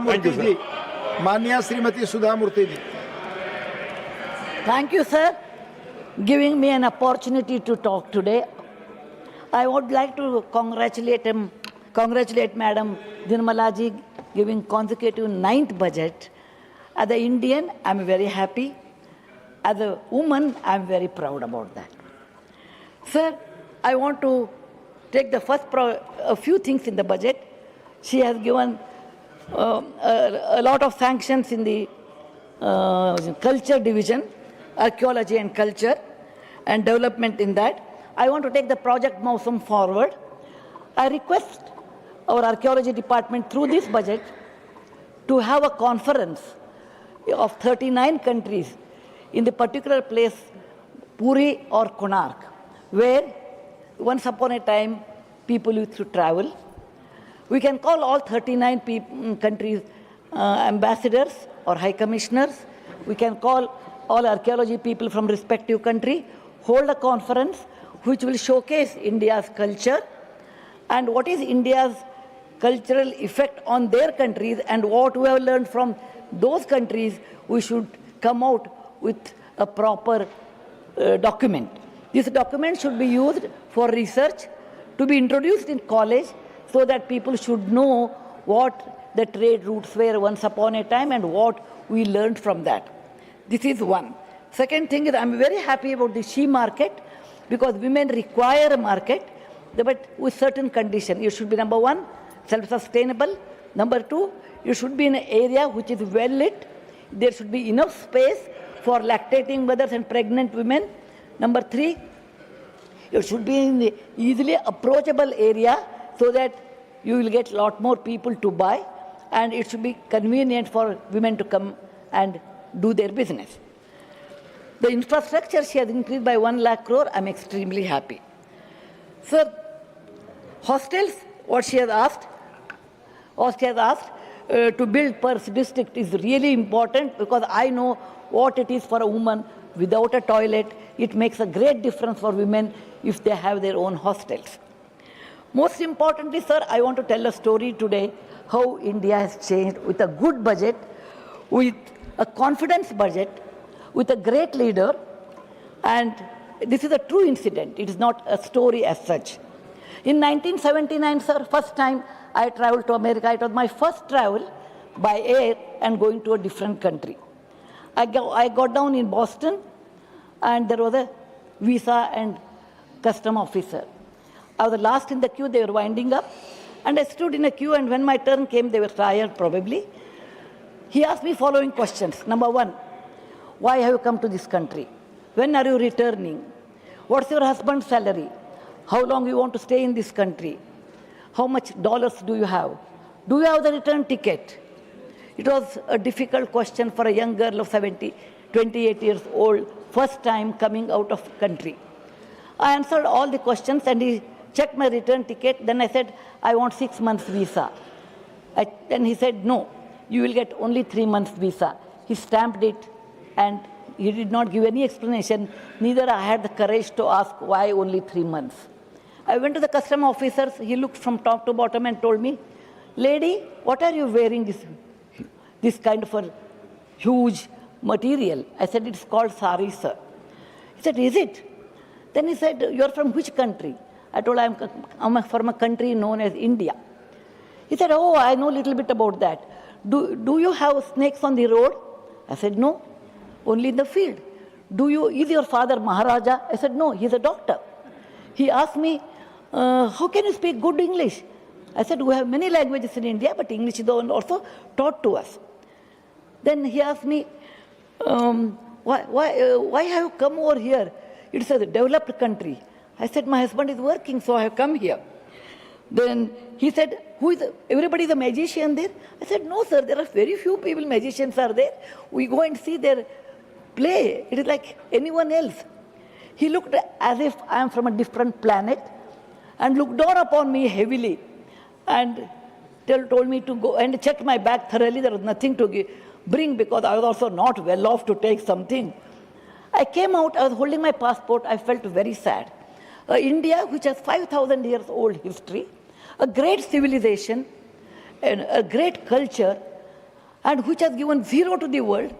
Murthy ji. Manya Srimati Sudha Murthy ji. Thank you, sir, giving me an opportunity to talk today. I would like to congratulate Madam Nirmala ji giving consecutive 9th budget. As an Indian, I'm very happy. As a woman, I'm very proud about that. Sir, I want to take the a few things in the budget. She has given a lot of sanctions in the culture division, archaeology and culture, and development in that. I want to take the project Mausam forward. I request our archaeology department through this budget to have a conference of 39 countries in the particular place, Puri or Konark, where once upon a time people used to travel. We can call all 39 countries ambassadors or high commissioners. We can call all archaeology people from respective country, hold a conference which will showcase India's culture and what is India's cultural effect on their countries and what we have learned from those countries. We should come out with a proper document. This document should be used for research, to be introduced in college so that people should know what the trade routes were once upon a time and what we learned from that. This is one. Second thing is I'm very happy about the she market because women require a market, but with certain conditions. It should be number one, self-sustainable. Number two, you should be in an area which is well lit. There should be enough space for lactating mothers and pregnant women. Number three, it should be in the easily approachable area so that you will get a lot more people to buy, and it should be convenient for women to come and do their business. The infrastructure she has increased by 1 lakh crore. I'm extremely happy. Sir, hostels, what she has asked to build per district is really important because I know what it is for a woman without a toilet. It makes a great difference for women if they have their own hostels. Most importantly, sir, I want to tell a story today how India has changed with a good budget, with a confidence budget, with a great leader, and this is a true incident. It is not a story as such. In 1979, sir, first time I traveled to America. It was my first travel by air and going to a different country. I got down in Boston, and there was a visa and custom officer. I was the last in the queue. They were winding up, and I stood in a queue, and when my turn came, they were tired probably. He asked me following questions. Number one, why have you come to this country? When are you returning? What's your husband's salary? How long you want to stay in this country? How much dollars do you have? Do you have the return ticket? It was a difficult question for a young girl of 28 years old, first time coming out of country. I answered all the questions and he checked my return ticket. Then I said, I want 6 months visa. Then he said, no, you will get only 3 months visa. He stamped it and he did not give any explanation. Neither I had the courage to ask why only 3 months. I went to the custom officers. He looked from top to bottom and told me, lady, what are you wearing this kind of a huge material? I said, it's called sari, sir. He said, is it? Then he said, you're from which country? I told him, I'm from a country known as India. He said, oh, I know a little bit about that. Do you have snakes on the road? I said, no, only in the field. Is your father Maharaja? I said, no, he's a doctor. He asked me, how can you speak good English? I said, we have many languages in India, but English is the one also taught to us. Then he asked me, why have you come over here? It's a developed country. I said, my husband is working, so I have come here. Then he said, everybody is a magician there? I said, no, sir, there are very few people, magicians are there. We go and see their play. It is like anyone else. He looked as if I am from a different planet and looked down upon me heavily and told me to go and check my bag thoroughly. There was nothing to bring because I was also not well off to take something. I came out, I was holding my passport. I felt very sad. India, which has 5,000 years old history, a great civilization, and a great culture, and which has given zero to the world.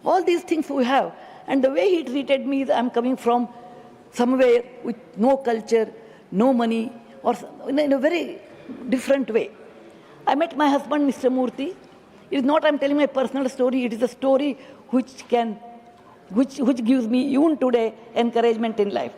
All these things we have. And the way he treated me is I'm coming from somewhere with no culture, no money, or in a very different way. I met my husband, Mr. Murthy. It is not I'm telling my personal story, it is a story which gives me even today encouragement in life.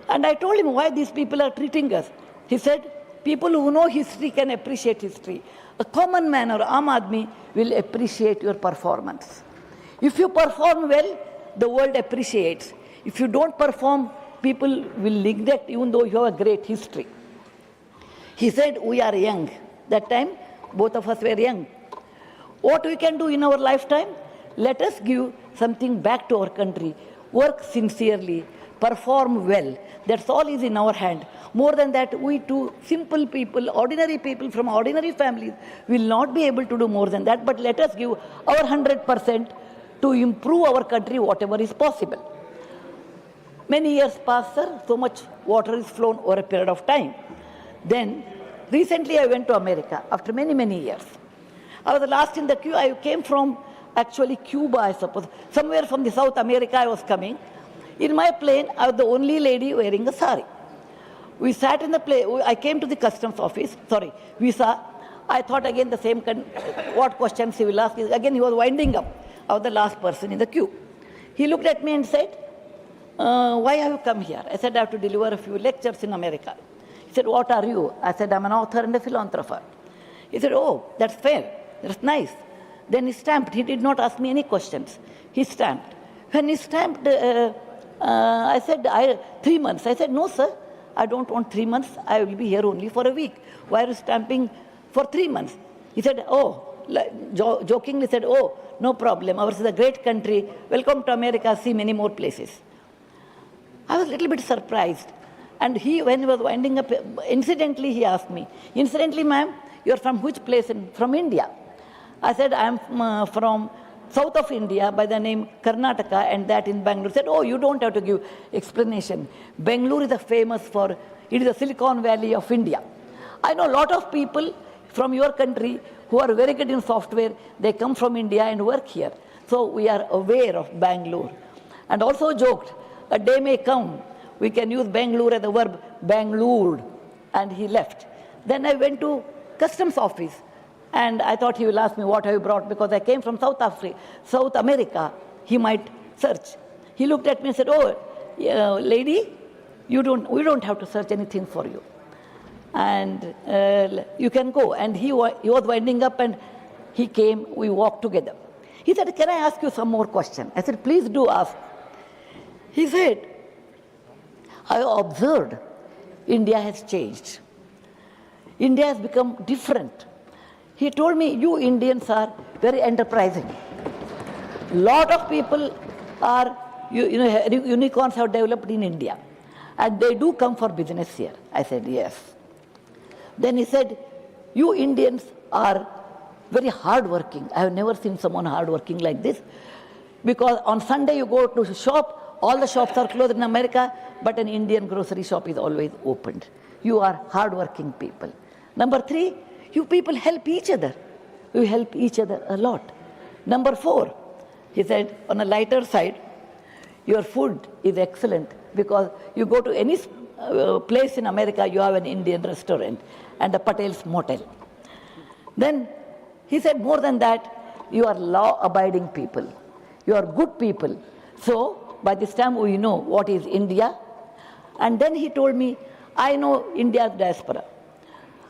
And I told him why these people are treating us. He said, people who know history can appreciate history. A common man or Aam Aadmi will appreciate your performance. If you perform well, the world appreciates. If you don't perform, people will neglect even though you have a great history. He said, we are young. That time, both of us were young. What we can do in our lifetime? Let us give something back to our country. Work sincerely, perform well. That's all is in our hand. More than that, we too, simple people, ordinary people from ordinary families, will not be able to do more than that. But let us give our 100% to improve our country, whatever is possible. Many years passed, sir. So much water is flown over a period of time. Then, recently I went to America after many, many years. I was the last in the queue. I came from actually Cuba, I suppose. Somewhere from the South America I was coming. In my plane, I was the only lady wearing a sari. We sat in the plane. I came to the customs office. Visa. I thought again the same, what questions he will ask. Again, he was winding up. I was the last person in the queue. He looked at me and said, why have you come here? I said, I have to deliver a few lectures in America. He said, what are you? I said, I'm an author and a philanthropist. He said, oh, that's fair. That's nice. Then he stamped. He did not ask me any questions. He stamped. When he stamped, I said, 3 months. I said, no, sir, I don't want 3 months. I will be here only for a week. Why are you stamping for 3 months? He said, jokingly said, oh, no problem. Ours is a great country. Welcome to America. See many more places. I was a little bit surprised. And when he was winding up, incidentally, he asked me, incidentally, ma'am, you're from which place? From India. I said, I'm from south of India by the name Karnataka, and that in Bangalore. He said, oh, you don't have to give explanation. Bangalore is famous for, it is the Silicon Valley of India. I know a lot of people from your country who are very good in software. They come from India and work here. So we are aware of Bangalore. And also joked, a day may come, we can use Bangalore as a verb, Bangalore. And he left. Then I went to customs office. And I thought he will ask me, what have you brought? Because I came from South America. He might search. He looked at me and said, oh, lady, we don't have to search anything for you. And you can go. And he was winding up and he came, we walked together. He said, can I ask you some more questions? I said, please do ask. He said, I observed India has changed. India has become different. He told me, you Indians are very enterprising. Lot of people are, unicorns have developed in India. And they do come for business here. I said, yes. Then he said, you Indians are very hardworking. I have never seen someone hardworking like this. Because on Sunday you go to a shop, all the shops are closed in America, but an Indian grocery shop is always opened. You are hardworking people. Number 3, you people help each other. You help each other a lot. Number 4, he said, on a lighter side, your food is excellent because you go to any place in America, you have an Indian restaurant and a Patel's motel. Then he said, more than that, you are law-abiding people. You are good people. So by this time we know what is India. And then he told me, I know India's diaspora.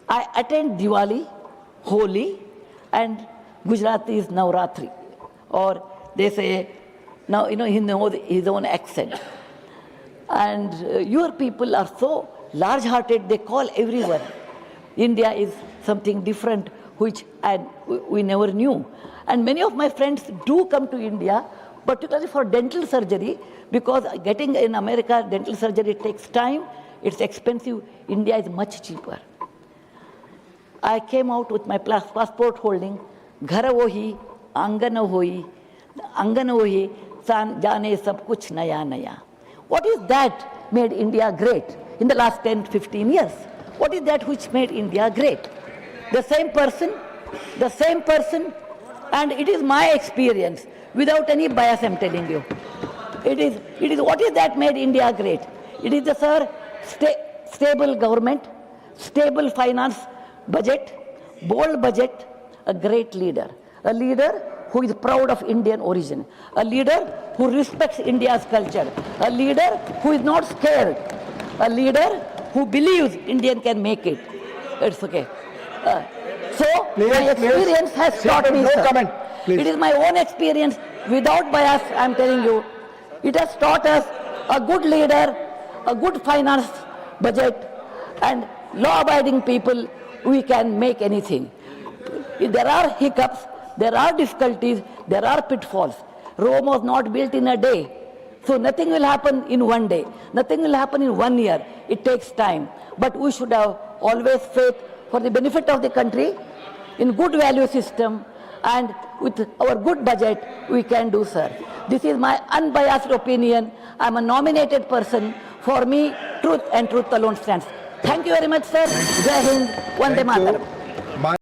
I attend Diwali, Holi, and Gujarati is Navratri. Or they say, now, he knows his own accent. And your people are so large-hearted, they call everyone. India is something different, which we never knew. And many of my friends do come to India, particularly for dental surgery, because getting in America, dental surgery takes time, it's expensive. India is much cheaper. I came out with my passport holding, Ghar wohi, Angan wohi, Jane sab kuch naya naya. What is that made India great in the last 10-15 years? What is that which made India great? The same person And it is my experience, without any bias I'm telling you. It is what is that made India great? It is the, sir, stable government, stable finance budget, bold budget, a great leader. A leader who is proud of Indian origin. A leader who respects India's culture. A leader who is not scared. A leader who believes Indian can make it. It's okay. My experience has taught me, no sir. comment, please. It is my own experience, without bias, I'm telling you. It has taught us a good leader, a good finance budget, and law-abiding people, we can make anything. There are hiccups, there are difficulties, there are pitfalls. Rome was not built in a day. So nothing will happen in one day. Nothing will happen in 1 year. It takes time. But we should have always faith for the benefit of the country, in good value system, and with our good budget, we can do, sir. This is my unbiased opinion. I'm a nominated person. For me, truth and truth alone stands. Thank you very much, sir. Jai Hind, Vande Mataram.